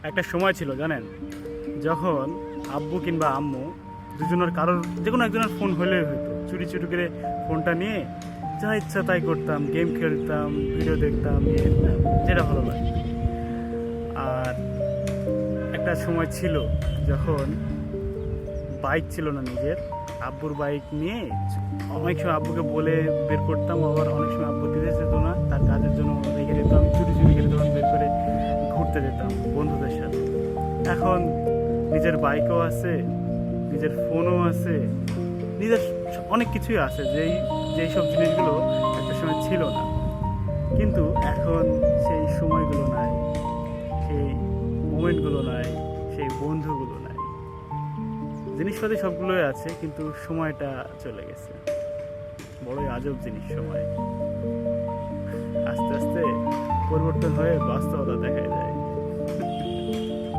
একটা সময় ছিল জানেন, যখন আব্বু কিংবা আম্মু দুজনের কারোর যে কোনো একজনের ফোন হলেই হতো, চুরি চুরি করে ফোনটা নিয়ে যা ইচ্ছা তাই করতাম, গেম খেলতাম, ভিডিও দেখতাম, যেটা ভালো লাগে। আর একটা সময় ছিল যখন বাইক ছিল না নিজের, আব্বুর বাইক নিয়ে অনেক সময় আব্বুকে বলে বের করতাম, আবার অনেক সময় আব্বু দিতে যেত না, তার কাজের জন্য রেখে যেতাম, চুরি চুরি করে তখন বের করে ঘুরতে যেতাম বন্ধুদের সাথে। এখন নিজের বাইকও আছে, নিজের ফোনও আছে, নিজের অনেক কিছুই আছে, যেই সব জিনিসগুলো একটা সময় ছিল না। কিন্তু এখন সেই সময়গুলো নাই, সেই মোমেন্টগুলো নাই, সেই বন্ধুগুলো নাই। জিনিসপাতি সবগুলোই আছে, কিন্তু সময়টা চলে গেছে। বড়ই আজব জিনিস সময়, আস্তে আস্তে পরিবর্তন হয়ে বাস্তবতা দেখা যায়।